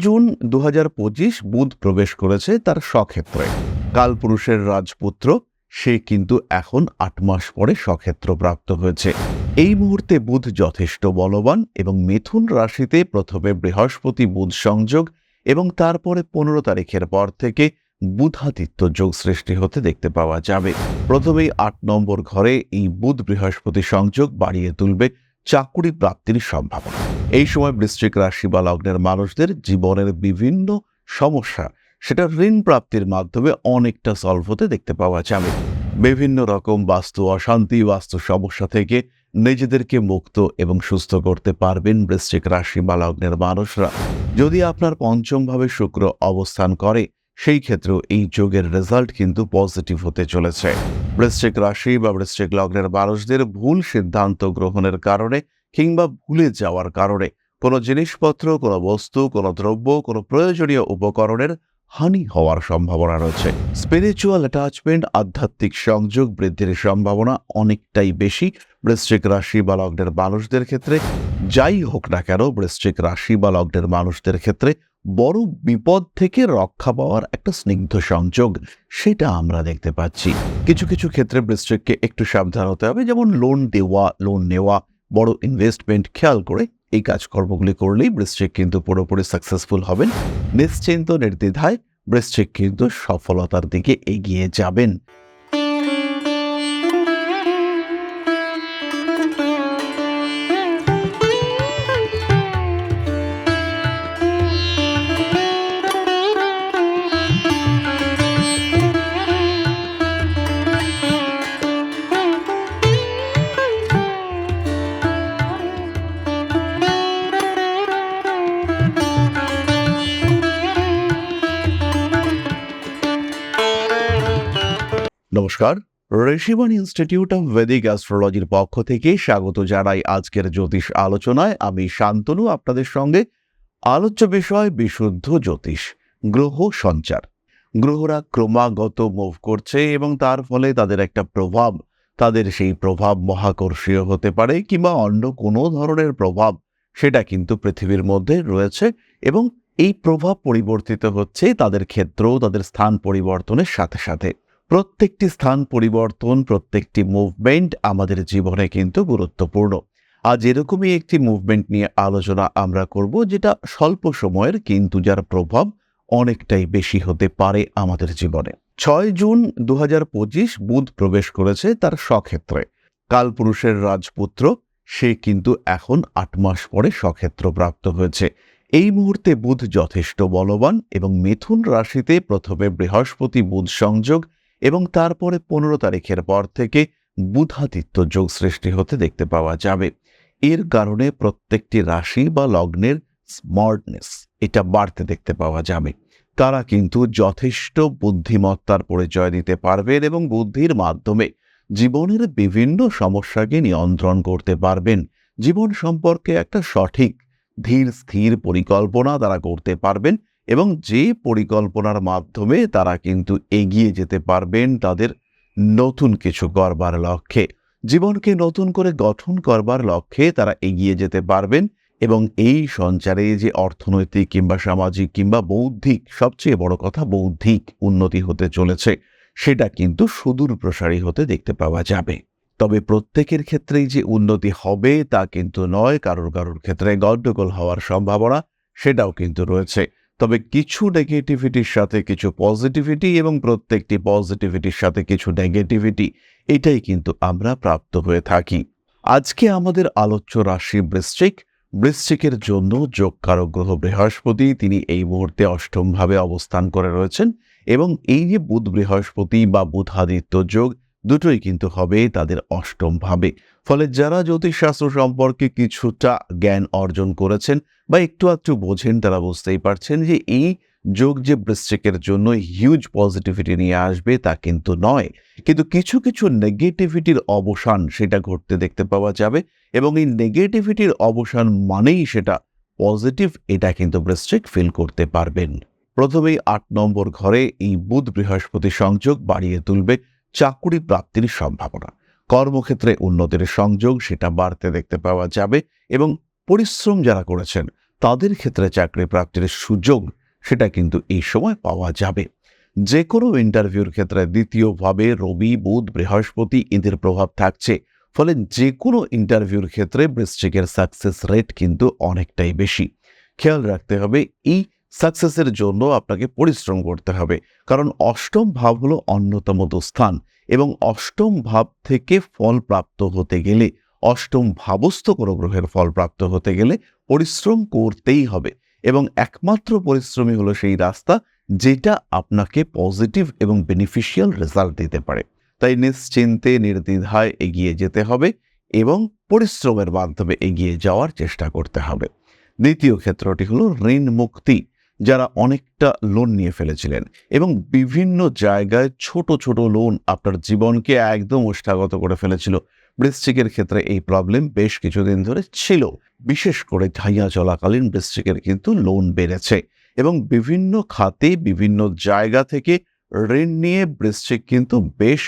June ২০২৫ বুধ প্রবেশ করেছে তার স্বক্ষেত্রে। কালপুরুষের রাজপুত্র সে কিন্তু এখন ৮ মাস পরে স্বক্ষেত্র প্রাপ্ত হয়েছে। এই মুহূর্তে বুধ যথেষ্ট বলবান এবং মিথুন রাশিতে প্রথমে বৃহস্পতি বুধ সংযোগ এবং তারপরে ১৫ তারিখের পর থেকে বুধাদিত্য যোগ সৃষ্টি হতে দেখতে পাওয়া যাবে। প্রথমেই ৮ নম্বর ঘরে এই বুধ বৃহস্পতি সংযোগ বাড়িয়ে তুলবে চাকুরি প্রাপ্তির সম্ভাবনা। এই সময় বৃশ্চিক রাশি বা লগ্নের মানুষদের জীবনের বিভিন্ন সমস্যা সেটা ঋণ প্রাপ্তির মাধ্যমে অনেকটা সলভ হতে দেখতে পাওয়া যাবে। বিভিন্ন রকম বাস্তু অশান্তি, বাস্তু সমস্যা থেকে নিজেদেরকে মুক্ত এবং সুস্থ করতে পারবেন বৃশ্চিক রাশি বা লগ্নের মানুষরা। যদি আপনার পঞ্চমভাবে শুক্র অবস্থান করে, সেই ক্ষেত্রেও এই যোগের রেজাল্ট কিন্তু পজিটিভ হতে চলেছে। বৃশ্চিক রাশি বা বৃশ্চিক লগ্নের মানুষদের ভুল সিদ্ধান্ত গ্রহণের কারণে কিংবা ভুলে যাওয়ার কারণে কোনো জিনিসপত্র, কোনো বস্তু, কোনো দ্রব্য, কোনো প্রয়োজনীয় উপকরণের হানি হওয়ার সম্ভাবনা রয়েছে। স্পিরিচুয়াল অ্যাটাচমেন্ট, আধ্যাত্মিক সংযোগ বৃদ্ধির সম্ভাবনা অনেকটাই বেশি বৃশ্চিক রাশি বা লগ্নের মানুষদের ক্ষেত্রে। যাই হোক না কেন, বৃশ্চিক রাশি বা লগ্নের মানুষদের ক্ষেত্রে বড় বিপদ থেকে রক্ষা পাওয়ার একটা স্নিগ্ধ সংযোগ সেটা আমরা দেখতে পাচ্ছি। কিছু কিছু ক্ষেত্রে বৃশ্চিককে একটু সাবধান হতে হবে, যেমন লোন দেওয়া, লোন নেওয়া, বড় ইনভেস্টমেন্ট খেয়াল করে এই কাজকর্মগুলি করলেই বৃশ্চিক কিন্তু পুরোপুরি সাকসেসফুল হবেন। নিশ্চিন্ত নির্দ্বিধায় বৃশ্চিক কিন্তু সফলতার দিকে এগিয়ে যাবেন। নমস্কার, ঋষিবাণী ইনস্টিটিউট অফ ভেদিক অ্যাস্ট্রোলজির পক্ষ থেকে স্বাগত জানাই আজকের জ্যোতিষ আলোচনায়। আমি শান্তনু আপনাদের সঙ্গে। আলোচ্য বিষয় বিশুদ্ধ জ্যোতিষ, গ্রহ সঞ্চার। গ্রহরা ক্রমাগত মুভ করছে এবং তার ফলে তাদের একটা প্রভাব, তাদের সেই প্রভাব মহাকর্ষীয় হতে পারে কিংবা অন্য কোনো ধরনের প্রভাব, সেটা কিন্তু পৃথিবীর মধ্যে রয়েছে এবং এই প্রভাব পরিবর্তিত হচ্ছে তাদের ক্ষেত্র, তাদের স্থান পরিবর্তনের সাথে সাথে। প্রত্যেকটি স্থান পরিবর্তন, প্রত্যেকটি মুভমেন্ট আমাদের জীবনে কিন্তু গুরুত্বপূর্ণ। আজ এরকমই একটি মুভমেন্ট নিয়ে আলোচনা আমরা করব, যেটা স্বল্প সময়ের কিন্তু যার প্রভাব অনেকটাই বেশি হতে পারে আমাদের জীবনে। জুন ২০২৫ বুধ প্রবেশ করেছে তার স্বক্ষেত্রে। কালপুরুষের রাজপুত্র সে কিন্তু এখন ৮ মাস পরে স্বক্ষেত্র প্রাপ্ত হয়েছে। এই মুহূর্তে বুধ যথেষ্ট বলবান এবং মিথুন রাশিতে প্রথমে বৃহস্পতি বুধ সংযোগ এবং তারপরে ১৫ তারিখের পর থেকে বুধাদিত্য যোগ সৃষ্টি হতে দেখতে পাওয়া যাবে। এর কারণে প্রত্যেকটি রাশি বা লগ্নের স্মার্টনেস এটা বাড়তে দেখতে পাওয়া যাবে। তারা কিন্তু যথেষ্ট বুদ্ধিমত্তার পরিচয় দিতে পারবেন এবং বুদ্ধির মাধ্যমে জীবনের বিভিন্ন সমস্যাকে নিয়ন্ত্রণ করতে পারবেন। জীবন সম্পর্কে একটা সঠিক ধীর স্থির পরিকল্পনা তারা করতে পারবেন এবং যে পরিকল্পনার মাধ্যমে তারা কিন্তু এগিয়ে যেতে পারবেন তাদের নতুন কিছু করবার লক্ষ্যে। জীবনকে নতুন করে গঠন করবার লক্ষ্যে তারা এগিয়ে যেতে পারবেন এবং এই সঞ্চারে যে অর্থনৈতিক কিংবা সামাজিক কিংবা বৌদ্ধিক, সবচেয়ে বড় কথা বৌদ্ধিক উন্নতি হতে চলেছে, সেটা কিন্তু সুদূর প্রসারী হতে দেখতে পাওয়া যাবে। তবে প্রত্যেকের ক্ষেত্রেই যে উন্নতি হবে তা কিন্তু নয়, কারোর কারোর ক্ষেত্রে গন্ডগোল হওয়ার সম্ভাবনা সেটাও কিন্তু রয়েছে। তবে কিছু নেগেটিভিটির সাথে কিছু পজিটিভিটি এবং প্রত্যেকটি পজিটিভিটির সাথে কিছু নেগেটিভিটি, এটাই কিন্তু আমরা প্রাপ্ত হয়ে থাকি। আজকে আমাদের আলোচ্য রাশি বৃশ্চিক। বৃশ্চিকের জন্য যোগকারক গ্রহ বৃহস্পতি, তিনি এই মুহূর্তে অষ্টমভাবে অবস্থান করে রয়েছেন এবং এই যে বুধ বৃহস্পতি বা বুধাদিত্য যোগ দুটোই কিন্তু হবে তাদের অষ্টম ভাবে। ফলে যারা জ্যোতিষশাস্ত্র সম্পর্কে কিছুটা জ্ঞান অর্জন করেছেন বা একটু আধটু বোঝেন, তারা বুঝতেই পারছেন যে এই যোগ যে বৃশ্চিকের জন্য হিউজ পজিটিভিটি নিয়ে আসবে তা কিন্তু নয়, কিন্তু কিছু কিছু নেগেটিভিটির অবসান সেটা ঘটতে দেখতে পাওয়া যাবে এবং এই নেগেটিভিটির অবসান মানেই সেটা পজিটিভ, এটা কিন্তু বৃশ্চিক ফিল করতে পারবেন। প্রথমেই ৮ নম্বর ঘরে এই বুধ বৃহস্পতি সংযোগ বাড়িয়ে তুলবে চাকুরি প্রাপ্তির সম্ভাবনা। কর্মক্ষেত্রে উন্নতির সংযোগ সেটা বাড়তে দেখতে পাওয়া যাবে এবং পরিশ্রম যারা করেছেন তাদের ক্ষেত্রে চাকরি প্রাপ্তির সুযোগ সেটা কিন্তু এই সময় পাওয়া যাবে। যে কোনো ইন্টারভিউর ক্ষেত্রে দ্বিতীয়ভাবে রবি, বুধ, বৃহস্পতি এদের প্রভাব থাকছে। ফলে যে কোনো ইন্টারভিউর ক্ষেত্রে বৃশ্চিকের সাকসেস রেট কিন্তু অনেকটাই বেশি। খেয়াল রাখতে হবে, এই সাকসেসের জন্য আপনাকে পরিশ্রম করতে হবে, কারণ অষ্টম ভাব হলো অন্যতম স্থান এবং অষ্টম ভাব থেকে ফল প্রাপ্ত হতে গেলে, অষ্টম ভাবস্থ কোনো গ্রহের ফল প্রাপ্ত হতে গেলে পরিশ্রম করতেই হবে এবং একমাত্র পরিশ্রমই হলো সেই রাস্তা যেটা আপনাকে পজিটিভ এবং বেনিফিশিয়াল রেজাল্ট দিতে পারে। তাই নিশ্চিন্তে নির্দ্বিধায় এগিয়ে যেতে হবে এবং পরিশ্রমের মাধ্যমে এগিয়ে যাওয়ার চেষ্টা করতে হবে। দ্বিতীয় ক্ষেত্রটি হলো ঋণ মুক্তি। যারা অনেকটা লোন নিয়ে ফেলেছিলেন এবং বিভিন্ন জায়গায় ছোট ছোট লোন আপনার জীবনকে একদম ওষ্ঠাগত করে ফেলেছিল, বৃশ্চিকের ক্ষেত্রে এই প্রবলেম বেশ কিছুদিন ধরে ছিল। বিশেষ করে ঢাইয়া চলাকালীন বৃশ্চিকের কিন্তু লোন বেড়েছে এবং বিভিন্ন খাতে বিভিন্ন জায়গা থেকে ঋণ নিয়ে বৃশ্চিক কিন্তু বেশ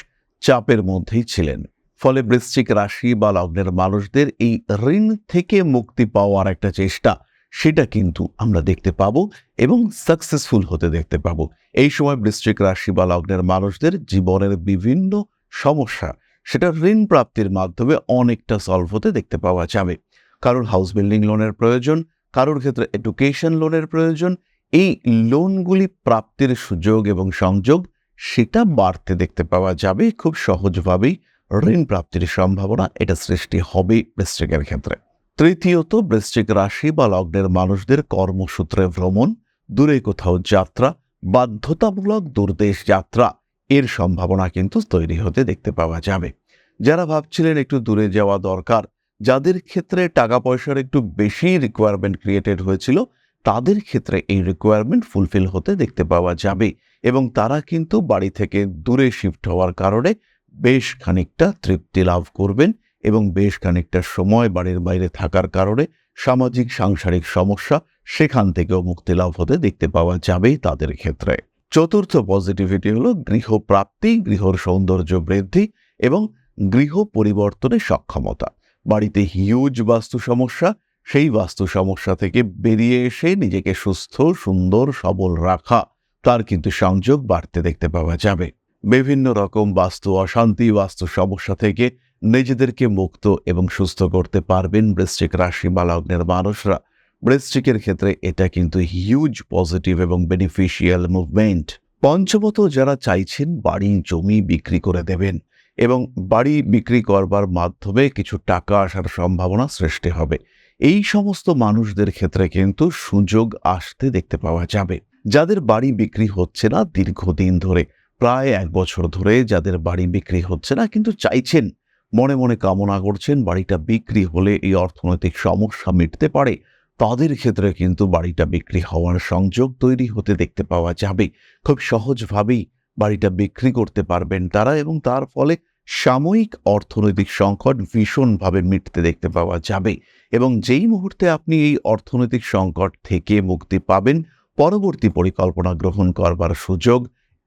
চাপের মধ্যেই ছিলেন। ফলে বৃশ্চিক রাশি বা লগ্নের মানুষদের এই ঋণ থেকে মুক্তি পাওয়ার একটা চেষ্টা, সেটা কিন্তু আমরা দেখতে পাবো এবং সাকসেসফুল হতে দেখতে পাবো। এই সময় বৃশ্চিক রাশি বা লগ্নের মানুষদের জীবনের বিভিন্ন সমস্যা সেটা ঋণ প্রাপ্তির মাধ্যমে অনেকটা সলভ হতে দেখতে পাওয়া যাবে। কারোর হাউস বিল্ডিং লোনের প্রয়োজন, কারোর ক্ষেত্রে এডুকেশন লোনের প্রয়োজন, এই লোনগুলি প্রাপ্তির সুযোগ এবং সংযোগ সেটা বাড়তে দেখতে পাওয়া যাবে। খুব সহজভাবেই ঋণ প্রাপ্তির সম্ভাবনা এটা সৃষ্টি হবে বৃশ্চিকের ক্ষেত্রে। তৃতীয়ত, বৃশ্চিক রাশি বা লগ্নের মানুষদের কর্মসূত্রে ভ্রমণ, দূরে কোথাও যাত্রা, বাধ্যতামূলক দূরদেশ যাত্রা এর সম্ভাবনা কিন্তু তৈরি হতে দেখতে পাওয়া যাবে। যারা ভাবছিলেন একটু দূরে যাওয়া দরকার, যাদের ক্ষেত্রে টাকা পয়সার একটু বেশি রিকোয়ারমেন্ট ক্রিয়েটেড হয়েছিল, তাদের ক্ষেত্রে এই রিকোয়ারমেন্ট ফুলফিল হতে দেখতে পাওয়া যাবে এবং তারা কিন্তু বাড়ি থেকে দূরে শিফট হওয়ার কারণে বেশ খানিকটা তৃপ্তি লাভ করবেন এবং বেশ খানিকটা সময় বাড়ির বাইরে থাকার কারণে সামাজিক সাংসারিক সমস্যা সেখান থেকেও মুক্তি লাভ হতে দেখতে পাওয়া যাবে তাদের ক্ষেত্রে। চতুর্থ পজিটিভিটি হলো গৃহপ্রাপ্তি, গৃহর সৌন্দর্য বৃদ্ধি এবং গৃহ পরিবর্তনের সক্ষমতা। বাড়িতে হিউজ বাস্তু সমস্যা, সেই বাস্তু সমস্যা থেকে বেরিয়ে এসে নিজেকে সুস্থ, সুন্দর, সবল রাখা, তার কিন্তু সংযোগ বাড়তে দেখতে পাওয়া যাবে। বিভিন্ন রকম বাস্তু অশান্তি, বাস্তু সমস্যা থেকে নিজেদেরকে মুক্ত এবং সুস্থ করতে পারবেন বৃশ্চিক রাশি বা লগ্নের মানুষরা। বৃশ্চিকের ক্ষেত্রে এটা কিন্তু হিউজ পজিটিভ এবং বেনিফিশিয়াল মুভমেন্ট। পঞ্চমত, যারা চাইছেন বাড়ি জমি বিক্রি করে দেবেন এবং বাড়ি বিক্রি করবার মাধ্যমে কিছু টাকা আসার সম্ভাবনা সৃষ্টি হবে, এই সমস্ত মানুষদের ক্ষেত্রে কিন্তু সুযোগ আসতে দেখতে পাওয়া যাবে। যাদের বাড়ি বিক্রি হচ্ছে না দীর্ঘদিন ধরে, প্রায় 1 বছর ধরে যাদের বাড়ি বিক্রি হচ্ছে না কিন্তু চাইছেন, মনে মনে কামনা করছেন বাড়িটা বিক্রি হলে এই অর্থনৈতিক সমস্যা মিটতে পারে, তাদের ক্ষেত্রে কিন্তু বাড়িটা বিক্রি হওয়ার সংযোগ তৈরি হতে দেখতে পাওয়া যাবে। খুব সহজভাবেই বাড়িটা বিক্রি করতে পারবেন তারা এবং তার ফলে সাময়িক অর্থনৈতিক সংকট ভীষণভাবে মিটতে দেখতে পাওয়া যাবে এবং যেই মুহূর্তে আপনি এই অর্থনৈতিক সংকট থেকে মুক্তি পাবেন, পরবর্তী পরিকল্পনা গ্রহণ করবার সুযোগ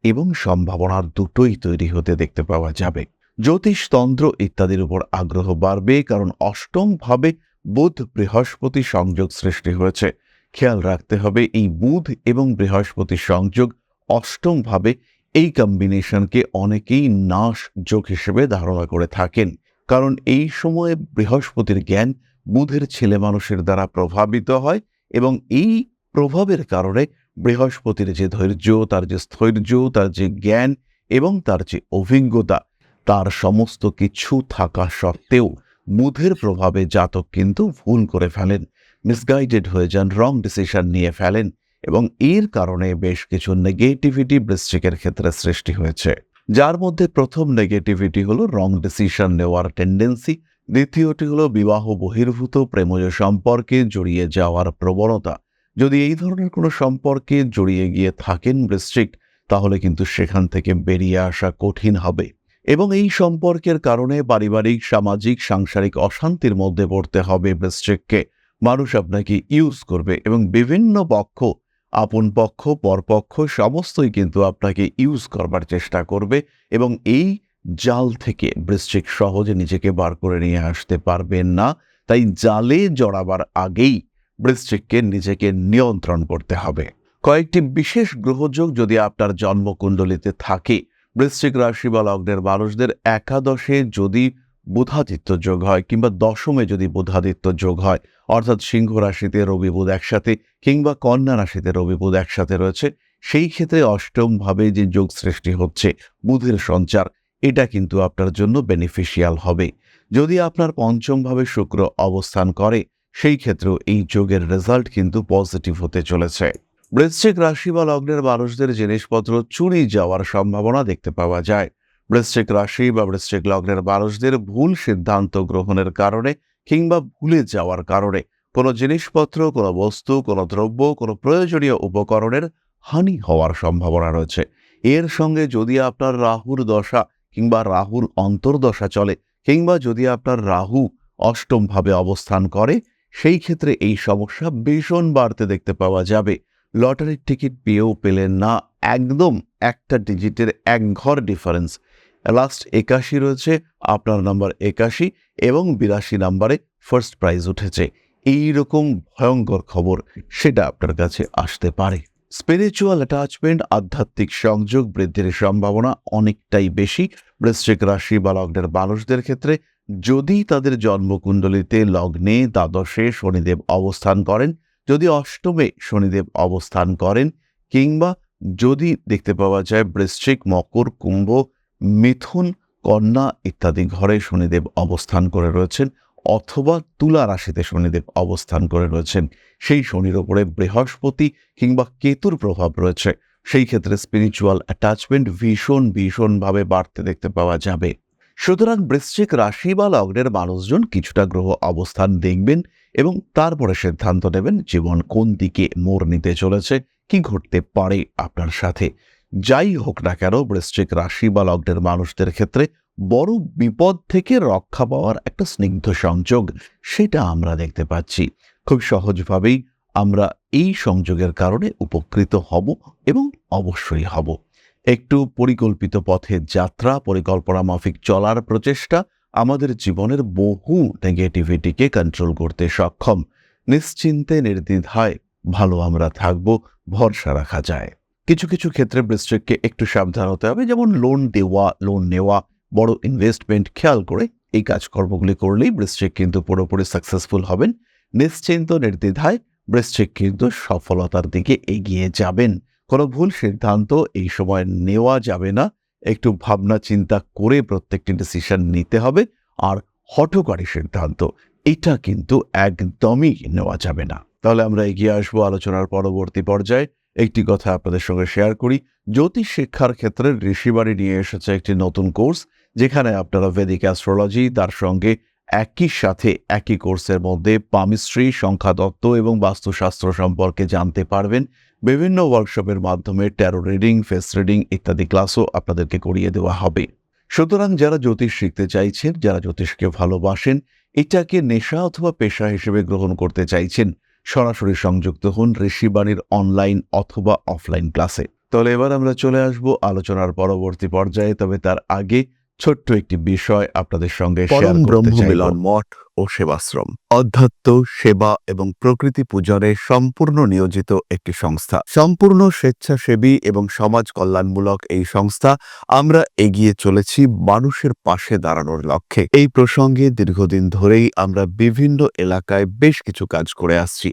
এবং সম্ভাবনার দুটোই তৈরি হতে দেখতে পাওয়া যাবে। জ্যোতিষতন্ত্র ইত্যাদির উপর আগ্রহ বাড়বে, কারণ অষ্টম ভাবে বুধ বৃহস্পতি সংযোগ সৃষ্টি হয়েছে। খেয়াল রাখতে হবে, এই বুধ এবং বৃহস্পতি সংযোগ অষ্টম ভাবে, এই কম্বিনেশনকে অনেকেই নাশ যোগ হিসেবে ধারণা করে থাকেন, কারণ এই সময়ে বৃহস্পতির জ্ঞান বুধের ছেলে মানুষের দ্বারা প্রভাবিত হয় এবং এই প্রভাবের কারণে বৃহস্পতির যে ধৈর্য, তার যে স্থৈর্য, তার যে জ্ঞান এবং তার যে অভিজ্ঞতা, তার সমস্ত কিছু থাকা সত্ত্বেও বুধের প্রভাবে জাতক কিন্তু ভুল করে ফেলেন, মিসগাইডেড হয়ে যান, রং ডিসিশন নিয়ে ফেলেন এবং এর কারণে বেশ কিছু নেগেটিভিটি বৃশ্চিকের ক্ষেত্রে সৃষ্টি হয়েছে। যার মধ্যে প্রথম নেগেটিভিটি হলো রং ডিসিশন নেওয়ার টেন্ডেন্সি, দ্বিতীয়টি হলো বিবাহ বহির্ভূত প্রেমজ সম্পর্কে জড়িয়ে যাওয়ার প্রবণতা। যদি এই ধরনের কোনো সম্পর্কে জড়িয়ে গিয়ে থাকেন বৃশ্চিক, তাহলে কিন্তু সেখান থেকে বেরিয়ে আসা কঠিন হবে এবং এই সম্পর্কের কারণে পারিবারিক, সামাজিক, সাংসারিক অশান্তির মধ্যে পড়তে হবে বৃশ্চিককে। মানুষ আপনাকে ইউজ করবে এবং বিভিন্ন পক্ষ, আপন পক্ষ, পরপক্ষ সমস্তই কিন্তু আপনাকে ইউজ করবার চেষ্টা করবে এবং এই জাল থেকে বৃশ্চিক সহজে নিজেকে বার করে নিয়ে আসতে পারবেন না। তাই জালে জড়াবার আগেই বৃশ্চিককে নিজেকে নিয়ন্ত্রণ করতে হবে। কয়েকটি বিশেষ গ্রহযোগ যদি আপনার জন্মকুণ্ডলিতে থাকে, বৃশ্চিক রাশি বা লগ্নের মানুষদের একাদশে যদি বুধাদিত্য যোগ হয় কিংবা দশমে যদি বুধাদিত্য যোগ হয়, অর্থাৎ সিংহ রাশিতে রবি বুধ একসাথে কিংবা কন্যা রাশিতে রবি বুধ একসাথে রয়েছে, সেই ক্ষেত্রে অষ্টম ভাবে যে যোগ সৃষ্টি হচ্ছে, বুধের সঞ্চার, এটা কিন্তু আপনার জন্য বেনিফিশিয়াল হবে। যদি আপনার পঞ্চম ভাবে শুক্র অবস্থান করে, সেই ক্ষেত্রেও এই যোগের রেজাল্ট কিন্তু পজিটিভ হতে চলেছে। বৃশ্চিক রাশি বা লগ্নের মানুষদের জিনিসপত্র চুরি যাওয়ার সম্ভাবনা দেখতে পাওয়া যায়। বৃশ্চিক রাশি বা বৃশ্চিক লগ্নের মানুষদের ভুল সিদ্ধান্ত গ্রহণের কারণে কিংবা ভুলে যাওয়ার কারণে কোনো জিনিসপত্র, কোনো বস্তু, কোনো দ্রব্য, কোনো প্রয়োজনীয় উপকরণের হানি হওয়ার সম্ভাবনা রয়েছে। এর সঙ্গে যদি আপনার রাহুর দশা কিংবা রাহুর অন্তর্দশা চলে কিংবা যদি আপনার রাহু অষ্টম ভাবে অবস্থান করে, সেই ক্ষেত্রে এই সমস্যা ভীষণ বাড়তে দেখতে পাওয়া যাবে। লটারির টিকিট পেয়েও পেলেন না, একদম একটা ডিজিটের এক ঘর ডিফারেন্স, লাস্ট ৮১ রয়েছে, আপনার নাম্বার ৮১ এবং ৮২ নাম্বারে ফার্স্ট প্রাইজ উঠেছে, এই রকম ভয়ঙ্কর খবর সেটা আপনার কাছে আসতে পারে। স্পিরিচুয়াল অ্যাটাচমেন্ট, আধ্যাত্মিক সংযোগ বৃদ্ধির সম্ভাবনা অনেকটাই বেশি বৃশ্চিক রাশি বা লগ্নের মানুষদের ক্ষেত্রে। যদি তাদের জন্মকুণ্ডলিতে লগ্নে দ্বাদশে শনিদেব অবস্থান করেন, যদি অষ্টমে শনিদেব অবস্থান করেন, কিংবা যদি দেখতে পাওয়া যায় বৃশ্চিক, মকর, কুম্ভ, মিথুন, কন্যা ইত্যাদি ঘরে শনিদেব অবস্থান করে রয়েছেন, অথবা তুলা রাশিতে শনিদেব অবস্থান করে রয়েছেন, সেই শনির ওপরে বৃহস্পতি কিংবা কেতুর প্রভাব রয়েছে, সেই ক্ষেত্রে স্পিরিচুয়াল অ্যাটাচমেন্ট ভীষণভাবে বাড়তে দেখতে পাওয়া যাবে। সুতরাং বৃশ্চিক রাশি বা লগ্নের মানুষজন কিছুটা গ্রহ অবস্থান দেখবেন এবং তারপরে সিদ্ধান্ত নেবেন জীবন কোন দিকে মোড় নিতে চলেছে, কি ঘটতে পারে আপনার সাথে। যাই হোক না কেন, বৃশ্চিক রাশি বা লগ্নের মানুষদের ক্ষেত্রে বড় বিপদ থেকে রক্ষা পাওয়ার একটা স্নিগ্ধ সংযোগ সেটা আমরা দেখতে পাচ্ছি। খুব সহজভাবেই আমরা এই সংযোগের কারণে উপকৃত হব এবং অবশ্যই হব। একটু পরিকল্পিত পথে যাত্রা, পরিকল্পনা মাফিক চলার প্রচেষ্টা আমাদের জীবনের বহু নেগেটিভিটিকে কন্ট্রোল করতে সক্ষম। নিশ্চিন্তে নির্দ্বিধায় ভালো আমরা থাকব, ভরসা রাখা যায়। কিছু কিছু ক্ষেত্রে বৃশ্চিককে একটু সাবধান হতে হবে, যেমন লোন দেওয়া, লোন নেওয়া, বড় ইনভেস্টমেন্ট খেয়াল করে এই কাজকর্মগুলি করলেই বৃশ্চিক কিন্তু পুরোপুরি সাকসেসফুল হবেন। নিশ্চিন্ত নির্দ্বিধায় বৃশ্চিক কিন্তু সফলতার দিকে এগিয়ে যাবেন। কোনো ভুল সিদ্ধান্ত এই সময় নেওয়া যাবে না, একটু ভাবনা চিন্তা করে প্রত্যেকটি ডিসিশন নিতে হবে। আর হঠকারী সিদ্ধান্ত এটা কিন্তু একদমই নেওয়া যাবে না। তাহলে আমরা এগিয়ে আসবো আলোচনার পরবর্তী পর্যায়ে। একটি কথা আপনাদের সঙ্গে শেয়ার করি, জ্যোতিষ শিক্ষার ক্ষেত্রে ঋষিবাণী নিয়ে এসেছে একটি নতুন কোর্স, যেখানে আপনারা ভেদিক অ্যাস্ট্রোলজি, তার সঙ্গে একই সাথে একই কোর্সের মধ্যে পামিস্ট্রি, সংখ্যাতত্ত্ব এবং বাস্তুশাস্ত্র সম্পর্কে জানতে পারবেন। বিভিন্ন ওয়ার্কশপের মাধ্যমে ট্যারো রিডিং, ফেস রিডিং ইত্যাদি ক্লাসও আপনাদেরকে করিয়ে দেওয়া হবে। সুতরাং যারা জ্যোতিষ শিখতে চাইছেন, যারা জ্যোতিষকে ভালোবাসেন, এটাকে নেশা অথবা পেশা হিসেবে গ্রহণ করতে চাইছেন, সরাসরি সংযুক্ত হন ঋষিবাণীর অনলাইন অথবা অফলাইন ক্লাসে। তাহলে এবার আমরা চলে আসব আলোচনার পরবর্তী পর্যায়ে, তবে তার আগে ছোট্ট একটি বিষয় আপনাদের সঙ্গে শেয়ার করতে চাই। মিলন মঠ ও সেবাশ্রম অধ্যাত্ম, সেবা এবং প্রকৃতি পূজনে সম্পূর্ণ নিয়োজিত একটি সংস্থা। সম্পূর্ণ স্বেচ্ছাসেবী এবং সমাজ কল্যাণমূলক এই সংস্থা আমরা এগিয়ে চলেছি মানুষের পাশে দাঁড়ানোর লক্ষ্যে। এই প্রসঙ্গে দীর্ঘদিন ধরেই আমরা বিভিন্ন এলাকায় বেশ কিছু কাজ করে আসছি।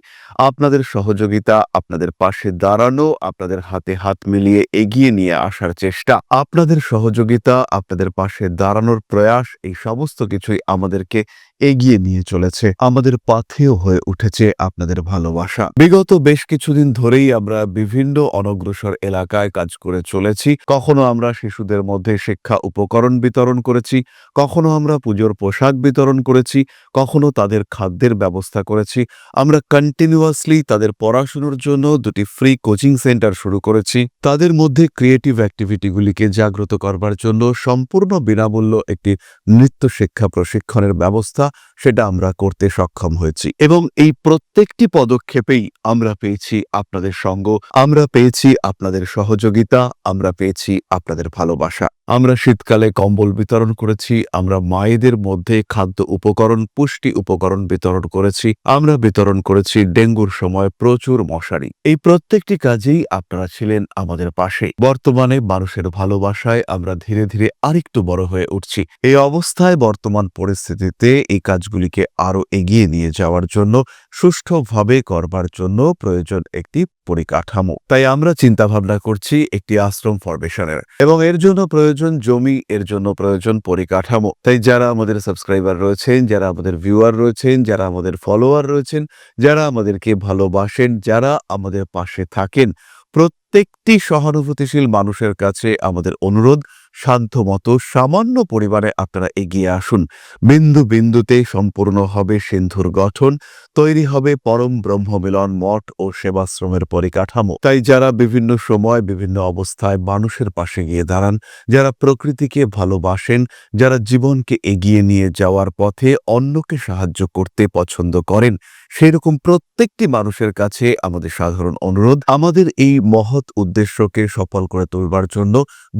আপনাদের সহযোগিতা, আপনাদের পাশে দাঁড়ানো, আপনাদের হাতে হাত মিলিয়ে এগিয়ে নিয়ে আসার চেষ্টা, আপনাদের সহযোগিতা, আপনাদের পাশে দাঁড়ানোর প্রয়াস, এই সমস্ত কিছুই আমাদেরকে এগিয়ে নিয়ে চলেছে। আমাদের পাথেয় হয়ে উঠেছে আপনাদের ভালোবাসা। বিগত বেশ কিছুদিন ধরেই আমরা বিভিন্ন অনগ্রসর এলাকায় কাজ করে চলেছি। কখনো আমরা শিশুদের মধ্যে শিক্ষা উপকরণ বিতরণ করেছি, কখনো আমরা পুজোর পোশাক বিতরণ করেছি, কখনো তাদের খাদ্যের ব্যবস্থা করেছি। আমরা কন্টিনিউয়াসলি তাদের পড়াশোনার জন্য 2টি ফ্রি কোচিং সেন্টার শুরু করেছি। তাদের মধ্যে ক্রিয়েটিভ অ্যাক্টিভিটিগুলিকে জাগ্রত করবার জন্য সম্পূর্ণ বিনামূল্য একটি নৃত্য শিক্ষা প্রশিক্ষণের ব্যবস্থা, সেটা আমরা করতে সক্ষম হয়েছি এবং এই প্রত্যেকটি পদক্ষেপেই আমরা পেয়েছি আপনাদের সঙ্গ, আমরা পেয়েছি আপনাদের সহযোগিতা, আমরা পেয়েছি আপনাদের ভালোবাসা। আমরা শীতকালে কম্বল বিতরণ করেছি, আমরা মায়েদের মধ্যে খাদ্য উপকরণ, পুষ্টি উপকরণ বিতরণ করেছি, আমরা বিতরণ করেছি ডেঙ্গুর সময় প্রচুর মশারি। এই প্রত্যেকটি কাজেই আপনারা ছিলেন আমাদের পাশে। বর্তমানে মানুষের ভালোবাসায় আমরা ধীরে ধীরে আরেকটু বড় হয়ে উঠছি। এই অবস্থায় বর্তমান পরিস্থিতিতে এই কাজগুলিকে আরো এগিয়ে নিয়ে যাওয়ার জন্য, সুষ্ঠুভাবে করবার জন্য প্রয়োজন একটি পরিকাঠামো। তাই আমরা চিন্তা ভাবনা করছি একটি আশ্রম ফরমেশনের, এবং এর জন্য প্রয়োজন জমি, এর জন্য প্রয়োজন পরিকাঠামো। তাই যারা আমাদের সাবস্ক্রাইবার রয়েছেন, যারা আমাদের ভিউয়ার রয়েছেন, যারা আমাদের ফলোয়ার রয়েছেন, যারা আমাদেরকে ভালোবাসেন, যারা আমাদের পাশে থাকেন, প্রত্যেকটি সহানুভূতিশীল মানুষের কাছে আমাদের অনুরোধ, সাধ্যমতো সামান্য পরিমাণে আপনারা এগিয়ে আসুন। বিন্দু বিন্দুতে সম্পূর্ণ হবে সিন্ধুর গঠন, তৈরি হবে পরম ব্রহ্মমিলন মঠ ও সেবাশ্রমের পরিকাঠামো। তাই যারা বিভিন্ন সময় বিভিন্ন অবস্থায় মানুষের পাশে গিয়ে দাঁড়ান, যারা প্রকৃতিকে ভালোবাসেন, যারা জীবনকে এগিয়ে নিয়ে যাওয়ার পথে অন্যকে সাহায্য করতে পছন্দ করেন, সেরকম প্রত্যেকটি মানুষের কাছে আমাদের সাধারণ অনুরোধ, আমাদের এই মহৎ উদ্দেশ্যকে সফল করে তুলবার জন্য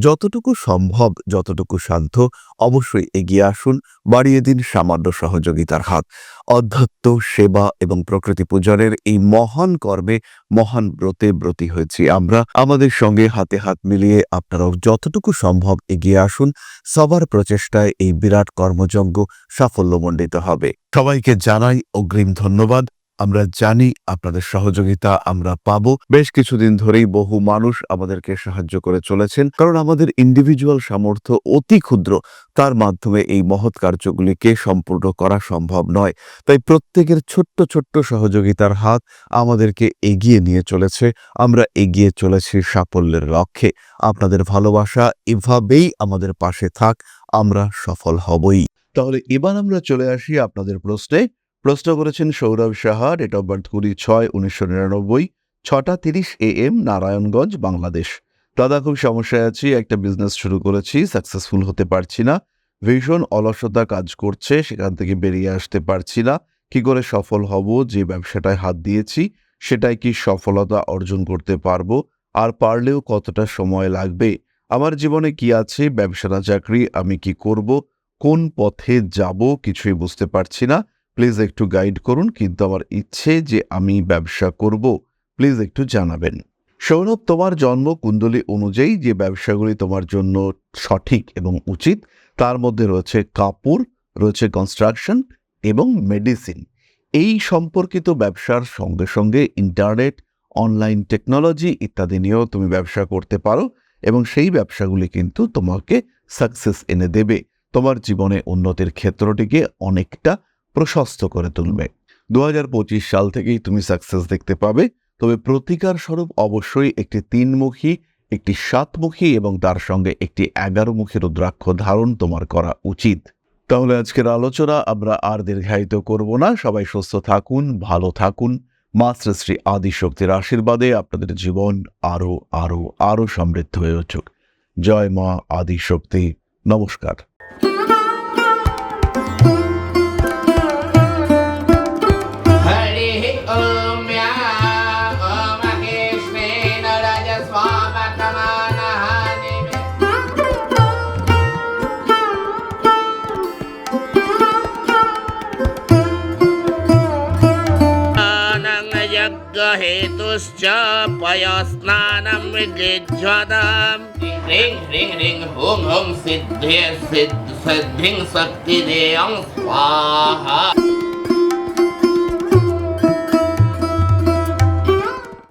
যতটুকু সম্ভব, যতটুকু সাধ্য, অবশ্যই এগিয়ে আসুন, বাড়িয়ে দিন সামান্য সহযোগিতার হাত। অধ্যাত্ম, সেবা এবং প্রকৃতি পূজনের এই মহান কর্মে, মহান ব্রতে ব্রতী হয়েছি আমরা। আমাদের সঙ্গে হাতে হাত মিলিয়ে আপনারাও যতটুকু সম্ভব এগিয়ে আসুন। সবার প্রচেষ্টায় এই বিরাট কর্মযজ্ঞ সাফল্যমণ্ডিত হবে। সবাইকে জানাই অগ্রিম ধন্যবাদ। আমরা জানি আপনাদের সহযোগিতা আমরা পাবো। বেশ কিছুদিন ধরেই বহু মানুষ আমাদেরকে সাহায্য করে চলেছেন, কারণ আমাদের ইন্ডিভিজুয়াল সামর্থ্য অতি ক্ষুদ্র, তার মাধ্যমে এই মহৎ কার্যগুলিকে সম্পূর্ণ করা সম্ভব নয়। তাই প্রত্যেকের ছোট্ট ছোট্ট সহযোগিতার হাত আমাদেরকে এগিয়ে নিয়ে চলেছে। আমরা এগিয়ে চলেছি সাফল্যের লক্ষ্যে। আপনাদের ভালোবাসা এভাবেই আমাদের পাশে থাক, আমরা সফল হবই। তাহলে এবার আমরা চলে আসি আপনাদের প্রশ্নে। প্রশ্ন করেছেন Sourav Saha, date of birth 20/6/1999, 6:30 AM, Narayanganj, Bangladesh. দাদা, খুব সমস্যায় আছি, একটা বিজনেস শুরু করেছি, সাকসেসফুল হতে পারছি না, ভীষণ অলসতা কাজ করছে, সেখান থেকে বেরিয়ে আসতে পারছি না, কি করে সফল হব? যে ব্যবসাটায় হাত দিয়েছি সেটাই কি সফলতা অর্জন করতে পারবো? আর পারলেও কতটা সময় লাগবে? আমার জীবনে কি আছে, ব্যবসা না চাকরি, আমি কি করব, কোন পথে যাব, কিছুই বুঝতে পারছি না, প্লিজ একটু গাইড করুন, কিন্তু আমার ইচ্ছে যে আমি ব্যবসা করব, প্লিজ একটু জানাবেন। সৌরভ, তোমার জন্ম কুণ্ডলী অনুযায়ী যে ব্যবসাগুলি তোমার জন্য সঠিক এবং উচিত, তার মধ্যে রয়েছে কাপড়, রয়েছে কনস্ট্রাকশন এবং মেডিসিন। এই সম্পর্কিত ব্যবসার সঙ্গে সঙ্গে ইন্টারনেট, অনলাইন টেকনোলজি ইত্যাদি নিয়েও তুমি ব্যবসা করতে পারো, এবং সেই ব্যবসাগুলি কিন্তু তোমাকে সাকসেস এনে দেবে, তোমার জীবনে উন্নতির ক্ষেত্রটিকে অনেকটা প্রশস্ত করে তুলবে। 2025 সাল থেকেই তুমি সাকসেস দেখতে পাবে, তবে প্রতিকার স্বরূপ অবশ্যই একটি 3মুখী, একটি 7মুখী এবং তার সঙ্গে একটি 11মুখী রুদ্রাক্ষ ধারণ তোমার করা উচিত। তাহলে আজকের আলোচনা আমরা আর দীর্ঘায়িত করব না। সবাই সুস্থ থাকুন, ভালো থাকুন। মা শ্রী শ্রী আদিশক্তির আশীর্বাদে আপনাদের জীবন আরো আরো আরো সমৃদ্ধ হয়ে উঠুক। জয় মা আদিশক্তি। নমস্কার। हेतुश्च पयस्नानं विजिह्वताम् ह्रीं ह्रीं ह्रीं हुं हुं सिद्धिं शक्तिदेयं स्वाहा।